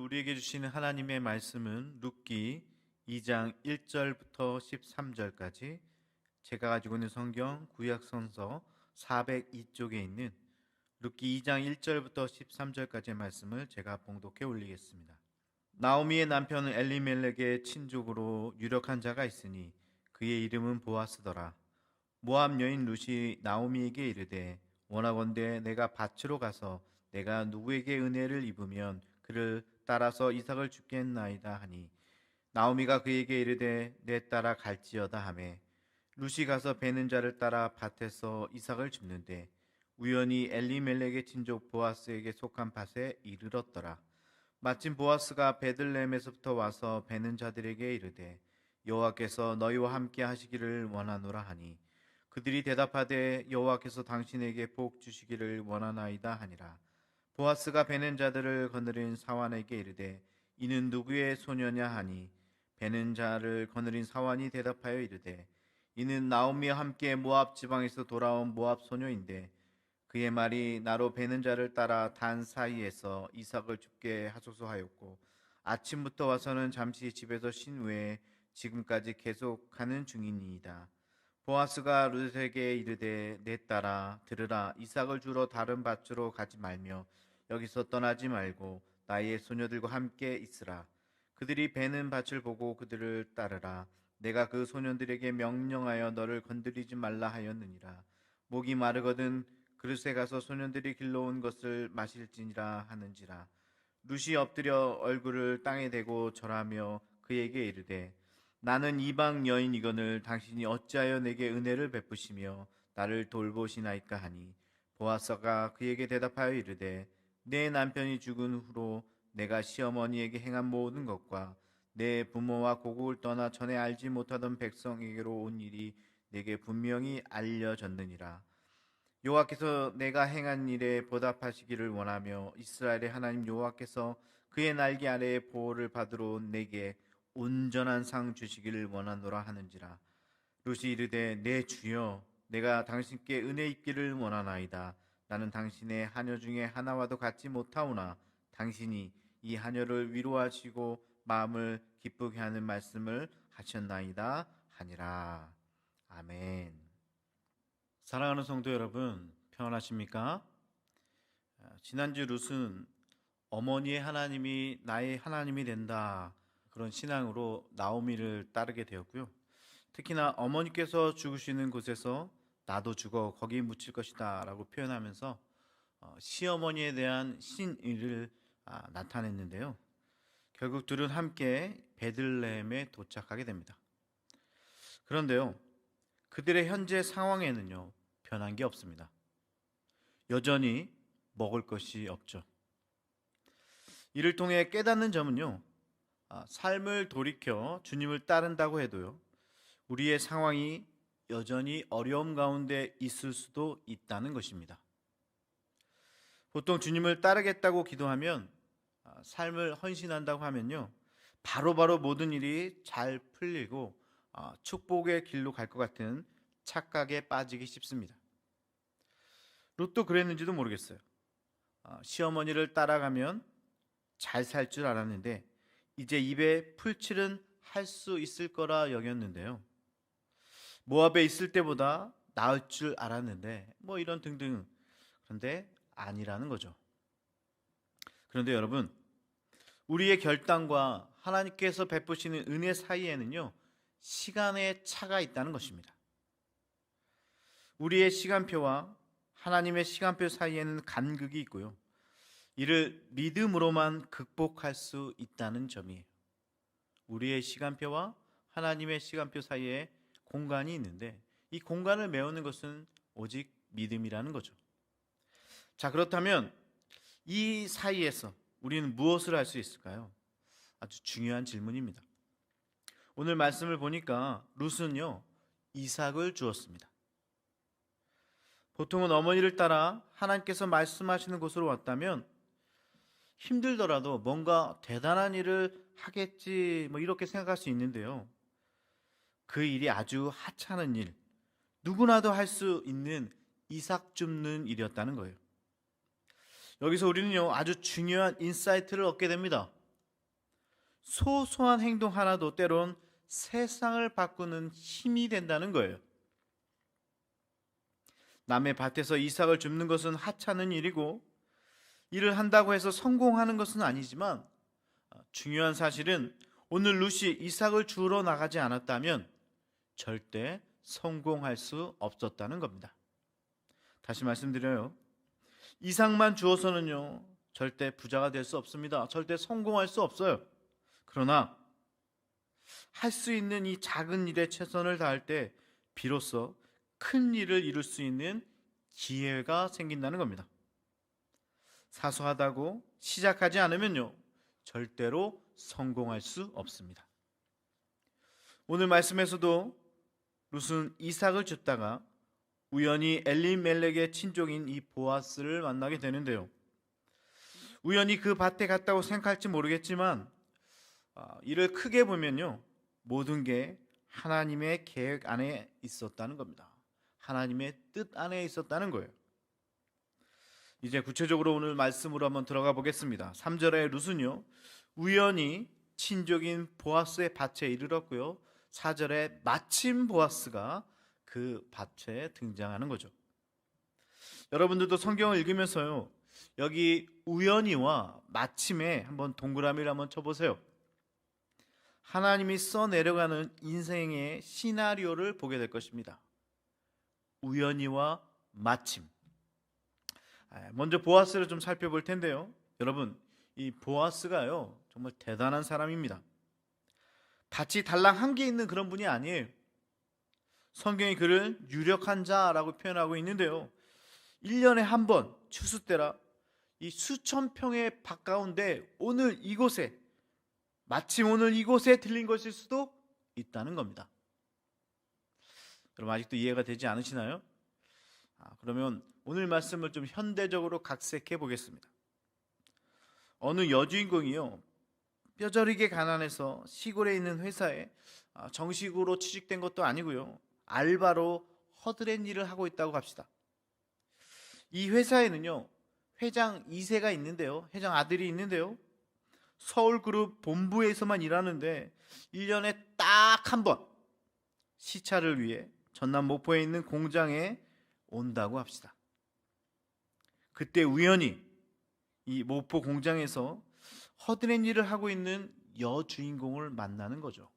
우리에게 주시는 하나님의 말씀은 룻기 2장 1절부터 13절까지 제가 가지고 있는 성경 구약성서 402쪽에 있는 룻기 2장 1절부터 13절까지의 말씀을 제가 봉독해 올리겠습니다. 나오미의 남편은 엘리멜렉의 친족으로 유력한 자가 있으니 그의 이름은 보아스더라. 모압 여인 룻이 나오미에게 이르되 원하건대 내가 밭으로 가서 내가 누구에게 은혜를 입으면 그를 따라서 이삭을 죽겠나이다 하니 나오미가 그에게 이르되 내 따라 갈지어다 하매 룻이 가서 베는 자를 따라 밭에서 이삭을 줍는데 우연히 엘리멜렉의 친족 보아스에게 속한 밭에 이르렀더라. 마침 보아스가 베들레헴에서부터 와서 베는 자들에게 이르되 여호와께서 너희와 함께 하시기를 원하노라 하니 그들이 대답하되 여호와께서 당신에게 복 주시기를 원하나이다 하니라. 보아스가 베는 자들을 거느린 사환에게 이르되 이는 누구의 소녀냐 하니 베는 자를 거느린 사환이 대답하여 이르되 이는 나오미와 함께 모압 지방에서 돌아온 모압 소녀인데 그의 말이 나로 베는 자를 따라 단 사이에서 이삭을 죽게 하소서 하였고 아침부터 와서는 잠시 집에서 쉰 후에 지금까지 계속하는 중이니이다. 보아스가 룻에게 이르되 내 딸아 들으라. 이삭을 주러 다른 밭으로 가지 말며 여기서 떠나지 말고 나의 소녀들과 함께 있으라. 그들이 베는 밭을 보고 그들을 따르라. 내가 그 소년들에게 명령하여 너를 건드리지 말라 하였느니라. 목이 마르거든 그릇에 가서 소년들이 길러온 것을 마실지니라 하는지라. 룻이 엎드려 얼굴을 땅에 대고 절하며 그에게 이르되 나는 이방 여인이거늘 당신이 어찌하여 내게 은혜를 베푸시며 나를 돌보시나이까 하니 보아스가 그에게 대답하여 이르되 내 남편이 죽은 후로 내가 시어머니에게 행한 모든 것과 내 부모와 고국을 떠나 전에 알지 못하던 백성에게로 온 일이 내게 분명히 알려졌느니라. 여호와께서 내가 행한 일에 보답하시기를 원하며 이스라엘의 하나님 여호와께서 그의 날개 아래에 보호를 받으러 온 내게 온전한 상 주시기를 원하노라 하는지라. 룻이 이르되 내 주여 내가 당신께 은혜 있기를 원하나이다. 나는 당신의 하녀 중에 하나와도 같지 못하오나 당신이 이 하녀를 위로하시고 마음을 기쁘게 하는 말씀을 하셨나이다 하니라. 아멘. 사랑하는 성도 여러분, 평안하십니까? 지난주 룻은 어머니의 하나님이 나의 하나님이 된다, 그런 신앙으로 나오미를 따르게 되었고요. 특히나 어머니께서 죽으시는 곳에서 나도 죽어 거기 묻힐 것이다 라고 표현하면서 시어머니에 대한 신의를 나타냈는데요. 결국 둘은 함께 베들레헴에 도착하게 됩니다. 그런데요, 그들의 현재 상황에는요 변한 게 없습니다. 여전히 먹을 것이 없죠. 이를 통해 깨닫는 점은요, 삶을 돌이켜 주님을 따른다고 해도요 우리의 상황이 여전히 어려움 가운데 있을 수도 있다는 것입니다. 보통 주님을 따르겠다고 기도하면, 삶을 헌신한다고 하면요 바로바로 모든 일이 잘 풀리고 축복의 길로 갈 것 같은 착각에 빠지기 쉽습니다. 롯도 그랬는지도 모르겠어요. 시어머니를 따라가면 잘 살 줄 알았는데 이제 입에 풀칠은 할 수 있을 거라 여겼는데요. 모압에 있을 때보다 나을 줄 알았는데 뭐 이런 등등. 그런데 아니라는 거죠. 그런데 여러분, 우리의 결단과 하나님께서 베푸시는 은혜 사이에는요 시간의 차가 있다는 것입니다. 우리의 시간표와 하나님의 시간표 사이에는 간극이 있고요, 이를 믿음으로만 극복할 수 있다는 점이에요. 우리의 시간표와 하나님의 시간표 사이에 공간이 있는데 이 공간을 메우는 것은 오직 믿음이라는 거죠. 자, 그렇다면 이 사이에서 우리는 무엇을 할 수 있을까요? 아주 중요한 질문입니다. 오늘 말씀을 보니까 룻은요 이삭을 주었습니다. 보통은 어머니를 따라 하나님께서 말씀하시는 곳으로 왔다면 힘들더라도 뭔가 대단한 일을 하겠지 뭐 이렇게 생각할 수 있는데요, 그 일이 아주 하찮은 일, 누구나도 할 수 있는 이삭 줍는 일이었다는 거예요. 여기서 우리는요 아주 중요한 인사이트를 얻게 됩니다. 소소한 행동 하나도 때론 세상을 바꾸는 힘이 된다는 거예요. 남의 밭에서 이삭을 줍는 것은 하찮은 일이고 일을 한다고 해서 성공하는 것은 아니지만 중요한 사실은 오늘 룻이 이삭을 주우러 나가지 않았다면 절대 성공할 수 없었다는 겁니다. 다시 말씀드려요. 이삭만 주어서는요 절대 부자가 될 수 없습니다. 절대 성공할 수 없어요. 그러나 할 수 있는 이 작은 일에 최선을 다할 때 비로소 큰 일을 이룰 수 있는 기회가 생긴다는 겁니다. 사소하다고 시작하지 않으면요 절대로 성공할 수 없습니다. 오늘 말씀에서도 룻은 이삭을 줍다가 우연히 엘리멜렉의 친족인 이 보아스를 만나게 되는데요. 우연히 그 밭에 갔다고 생각할지 모르겠지만 이를 크게 보면요 모든 게 하나님의 계획 안에 있었다는 겁니다. 하나님의 뜻 안에 있었다는 거예요. 이제 구체적으로 오늘 말씀으로 한번 들어가 보겠습니다. 3절에 룻은요 우연히 친족인 보아스의 밭에 이르렀고요 4절에 마침 보아스가 그 밭에 등장하는 거죠. 여러분들도 성경을 읽으면서요 여기 우연히와 마침에 한번 동그라미를 한번 쳐보세요. 하나님이 써내려가는 인생의 시나리오를 보게 될 것입니다. 우연히와 마침. 먼저 보아스를 좀 살펴볼 텐데요. 여러분 이 보아스가요 정말 대단한 사람입니다. 밭이 달랑 한 개 있는 그런 분이 아니에요. 성경이 그를 유력한 자라고 표현하고 있는데요 1년에 한 번 추수 때라 이 수천 평의 밭 가운데 오늘 이곳에 마침 오늘 이곳에 들린 것일 수도 있다는 겁니다. 여러분 아직도 이해가 되지 않으시나요? 그러면 오늘 말씀을 좀 현대적으로 각색해 보겠습니다. 어느 여주인공이요 뼈저리게 가난해서 시골에 있는 회사에 정식으로 취직된 것도 아니고요 알바로 허드렛 일을 하고 있다고 합시다. 이 회사에는요 회장 2세가 있는데요 회장 아들이 있는데요 서울그룹 본부에서만 일하는데 1년에 딱 한 번 시차를 위해 전남 목포에 있는 공장에 온다고 합시다. 그때 우연히 이 목포 공장에서 허드렛 일을 하고 있는 여주인공을 만나는 거죠.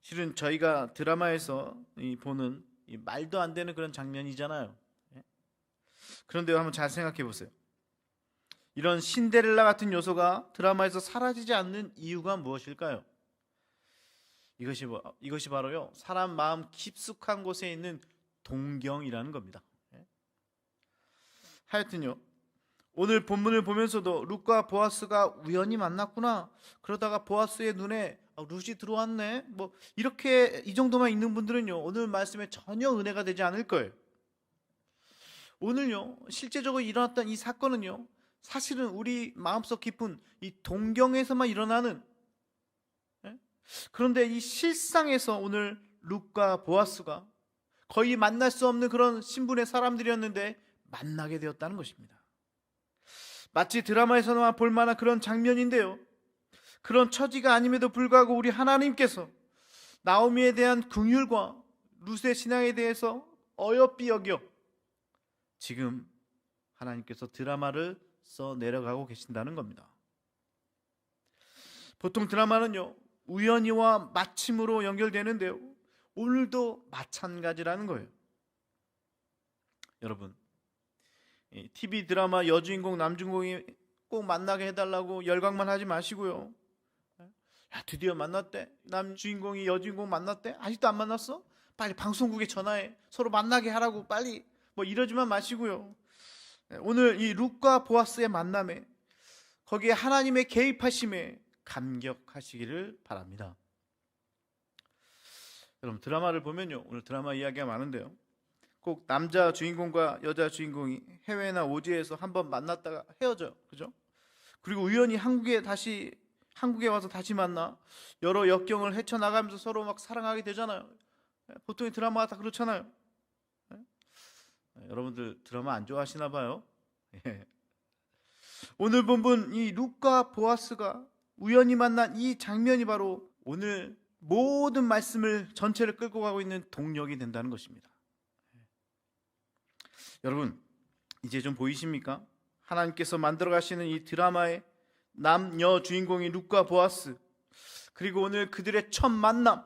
실은 저희가 드라마에서 보는 말도 안 되는 그런 장면이잖아요. 그런데 한번 잘 생각해 보세요. 이런 신데렐라 같은 요소가 드라마에서 사라지지 않는 이유가 무엇일까요? 이것이 바로요 사람 마음 깊숙한 곳에 있는 동경이라는 겁니다. 하여튼요 오늘 본문을 보면서도 룻과 보아스가 우연히 만났구나, 그러다가 보아스의 눈에 룻이 들어왔네, 뭐 이렇게 이 정도만 읽는 분들은요 오늘 말씀에 전혀 은혜가 되지 않을 거예요. 오늘요 실제적으로 일어났던 이 사건은요 사실은 우리 마음속 깊은 이 동경에서만 일어나는, 그런데 이 실상에서 오늘 룻과 보아스가 거의 만날 수 없는 그런 신분의 사람들이었는데 만나게 되었다는 것입니다. 마치 드라마에서만 볼 만한 그런 장면인데요 그런 처지가 아님에도 불구하고 우리 하나님께서 나오미에 대한 긍휼과 룻의 신앙에 대해서 어여삐 여겨 지금 하나님께서 드라마를 써 내려가고 계신다는 겁니다. 보통 드라마는요 우연히와 마침으로 연결되는데요 오늘도 마찬가지라는 거예요. 여러분 TV 드라마 여주인공 남주인공이 꼭 만나게 해달라고 열광만 하지 마시고요. 야, 드디어 만났대, 남주인공이 여주인공 만났대, 아직도 안 만났어? 빨리 방송국에 전화해 서로 만나게 하라고 빨리, 뭐 이러지만 마시고요. 오늘 이 룻과 보아스의 만남에 거기에 하나님의 개입하심에 감격하시기를 바랍니다. 여러분 드라마를 보면요 오늘 드라마 이야기가 많은데요 꼭 남자 주인공과 여자 주인공이 해외나 오지에서 한번 만났다가 헤어져요. 그죠? 그리고 우연히 한국에 와서 다시 만나 여러 역경을 헤쳐나가면서 서로 막 사랑하게 되잖아요. 보통의 드라마가 다 그렇잖아요. 여러분들 드라마 안 좋아하시나 봐요. 오늘 본문 이 룻과 보아스가 우연히 만난 이 장면이 바로 오늘 모든 말씀을 전체를 끌고 가고 있는 동력이 된다는 것입니다. 여러분, 이제 좀 보이십니까? 하나님께서 만들어 가시는 이 드라마의 남녀 주인공이 룻과 보아스, 그리고 오늘 그들의 첫 만남,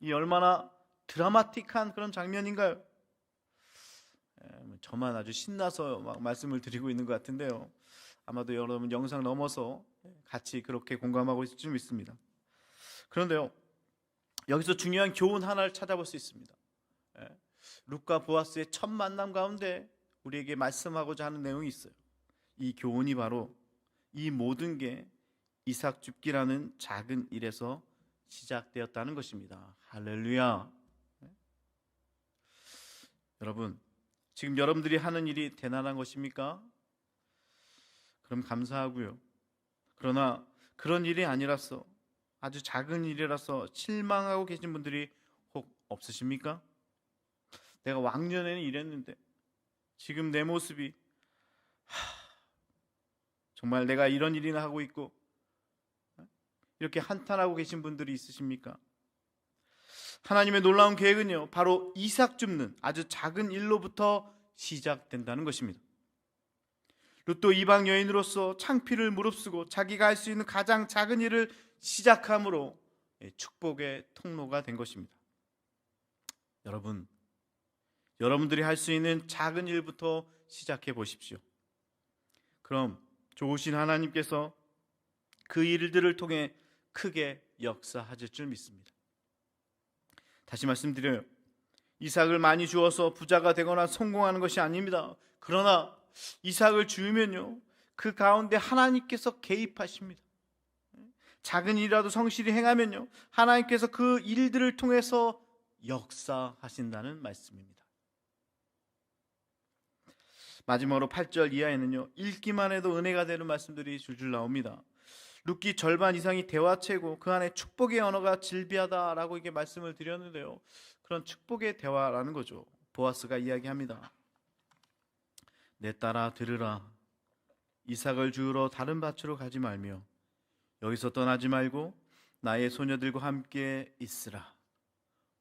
이 얼마나 드라마틱한 그런 장면인가요? 저만 아주 신나서 막 말씀을 드리고 있는 것 같은데요, 아마도 여러분 영상 넘어서 같이 그렇게 공감하고 있을 줄 믿습니다. 그런데요, 여기서 중요한 교훈 하나를 찾아볼 수 있습니다. 룻과 보아스의 첫 만남 가운데 우리에게 말씀하고자 하는 내용이 있어요. 이 교훈이 바로 이 모든 게 이삭 줍기라는 작은 일에서 시작되었다는 것입니다. 할렐루야. 여러분, 지금 여러분들이 하는 일이 대단한 것입니까? 그럼 감사하고요. 그러나 그런 일이 아니라서, 아주 작은 일이라서 실망하고 계신 분들이 혹 없으십니까? 내가 왕년에는 이랬는데 지금 내 모습이 정말 내가 이런 일이나 하고 있고, 이렇게 한탄하고 계신 분들이 있으십니까? 하나님의 놀라운 계획은요, 바로 이삭 줍는 아주 작은 일로부터 시작된다는 것입니다. 룻도 이방 여인으로서 창피를 무릅쓰고 자기가 할 수 있는 가장 작은 일을 시작함으로 축복의 통로가 된 것입니다. 여러분, 여러분들이 할 수 있는 작은 일부터 시작해 보십시오. 그럼 좋으신 하나님께서 그 일들을 통해 크게 역사하실 줄 믿습니다. 다시 말씀드려요. 이삭을 많이 주어서 부자가 되거나 성공하는 것이 아닙니다. 그러나 이삭을 주면요, 그 가운데 하나님께서 개입하십니다. 작은 일이라도 성실히 행하면요, 하나님께서 그 일들을 통해서 역사하신다는 말씀입니다. 마지막으로 8절 이하에는요, 읽기만 해도 은혜가 되는 말씀들이 줄줄 나옵니다. 룻기 절반 이상이 대화체고 그 안에 축복의 언어가 질비하다라고 이게 말씀을 드렸는데요, 그런 축복의 대화라는 거죠. 보아스가 이야기합니다. 내 딸아 들으라. 이삭을 주우러 다른 밭으로 가지 말며 여기서 떠나지 말고 나의 소녀들과 함께 있으라.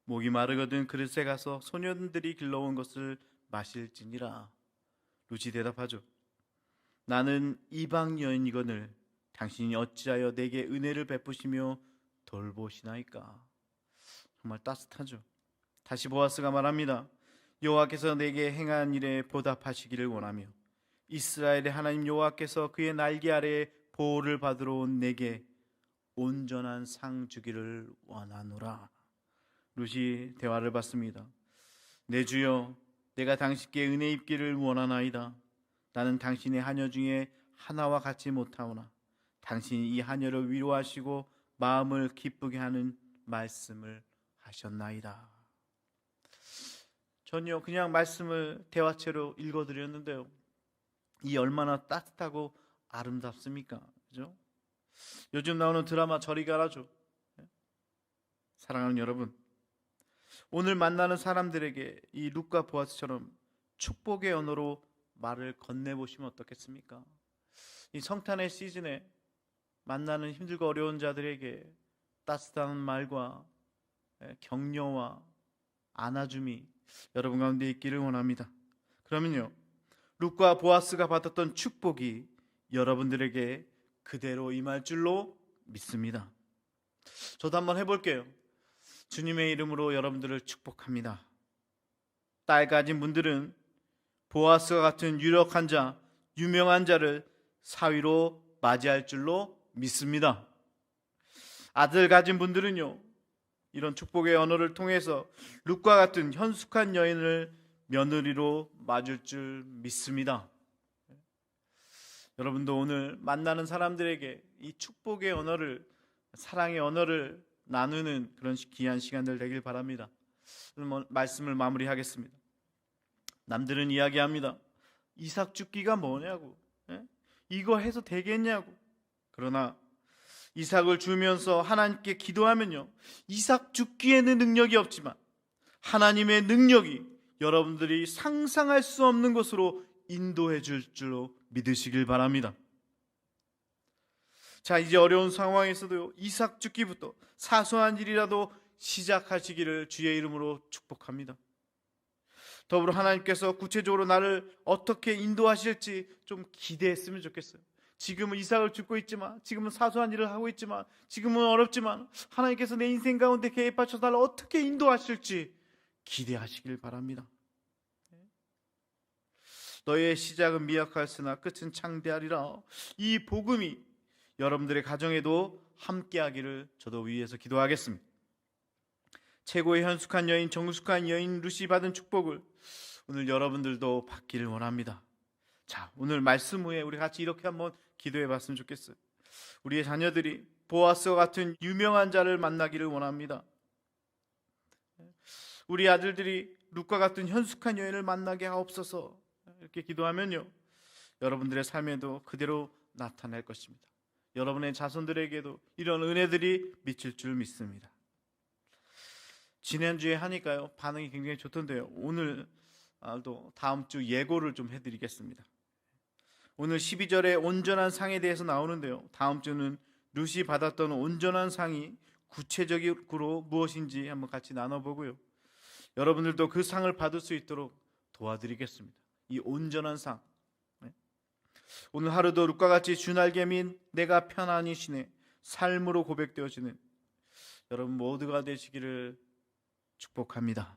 목이 마르거든 그릇에 가서 소년들이 길러온 것을 마실지니라. 룻이 대답하죠. 나는 이방 여인이거늘 당신이 어찌하여 내게 은혜를 베푸시며 돌보시나이까. 정말 따뜻하죠. 다시 보아스가 말합니다. 여호와께서 내게 행한 일에 보답하시기를 원하며 이스라엘의 하나님 여호와께서 그의 날개 아래에 보호를 받으러 온 내게 온전한 상 주기를 원하노라. 룻이 대화를 받습니다. 내 주여, 내가 당신께 은혜 입기를 원하나이다. 나는 당신의 하녀 중에 하나와 같이 못하오나 당신이 이 하녀를 위로하시고 마음을 기쁘게 하는 말씀을 하셨나이다. 전요 그냥 말씀을 대화체로 읽어드렸는데요, 이 얼마나 따뜻하고 아름답습니까? 그죠? 요즘 나오는 드라마 저리 가라죠. 사랑하는 여러분, 오늘 만나는 사람들에게 이 룻과 보아스처럼 축복의 언어로 말을 건네보시면 어떻겠습니까? 이 성탄의 시즌에 만나는 힘들고 어려운 자들에게 따뜻한 말과 격려와 안아줌이 여러분 가운데 있기를 원합니다. 그러면요, 룻과 보아스가 받았던 축복이 여러분들에게 그대로 임할 줄로 믿습니다. 저도 한번 해볼게요. 주님의 이름으로 여러분들을 축복합니다. 딸 가진 분들은 보아스와 같은 유력한 자, 유명한 자를 사위로 맞이할 줄로 믿습니다. 아들 가진 분들은요, 이런 축복의 언어를 통해서 룻과 같은 현숙한 여인을 며느리로 맞을 줄 믿습니다. 여러분도 오늘 만나는 사람들에게 이 축복의 언어를, 사랑의 언어를 나누는 그런 귀한 시간들 되길 바랍니다. 말씀을 마무리하겠습니다. 남들은 이야기합니다. 이삭 줍기가 뭐냐고, 이거 해서 되겠냐고. 그러나 이삭을 주면서 하나님께 기도하면요, 이삭 줍기에는 능력이 없지만 하나님의 능력이 여러분들이 상상할 수 없는 곳으로 인도해 줄 줄로 믿으시길 바랍니다. 자, 이제 어려운 상황에서도 이삭 죽기부터 사소한 일이라도 시작하시기를 주의 이름으로 축복합니다. 더불어 하나님께서 구체적으로 나를 어떻게 인도하실지 좀 기대했으면 좋겠어요. 지금은 이삭을 죽고 있지만, 지금은 사소한 일을 하고 있지만, 지금은 어렵지만 하나님께서 내 인생 가운데 개입하셔서 나를 어떻게 인도하실지 기대하시길 바랍니다. 너의 시작은 미약할으나 끝은 창대하리라. 이 복음이 여러분들의 가정에도 함께하기를 저도 위해서 기도하겠습니다. 최고의 현숙한 여인, 정숙한 여인 루시 받은 축복을 오늘 여러분들도 받기를 원합니다. 자, 오늘 말씀 후에 우리 같이 이렇게 한번 기도해 봤으면 좋겠어요. 우리의 자녀들이 보아스와 같은 유명한 자를 만나기를 원합니다. 우리 아들들이 룻과 같은 현숙한 여인을 만나게 하옵소서. 이렇게 기도하면요, 여러분들의 삶에도 그대로 나타날 것입니다. 여러분의 자손들에게도 이런 은혜들이 미칠 줄 믿습니다. 지난주에 하니까요, 반응이 굉장히 좋던데요. 오늘도 다음 주 예고를 좀 해드리겠습니다. 오늘 12절에 온전한 상에 대해서 나오는데요, 다음 주는 룻이 받았던 온전한 상이 구체적으로 무엇인지 한번 같이 나눠보고요, 여러분들도 그 상을 받을 수 있도록 도와드리겠습니다. 이 온전한 상, 오늘 하루도 룻과 같이 주날개 및 내가 편안히 쉬네 삶으로 고백되어지는 여러분 모두가 되시기를 축복합니다.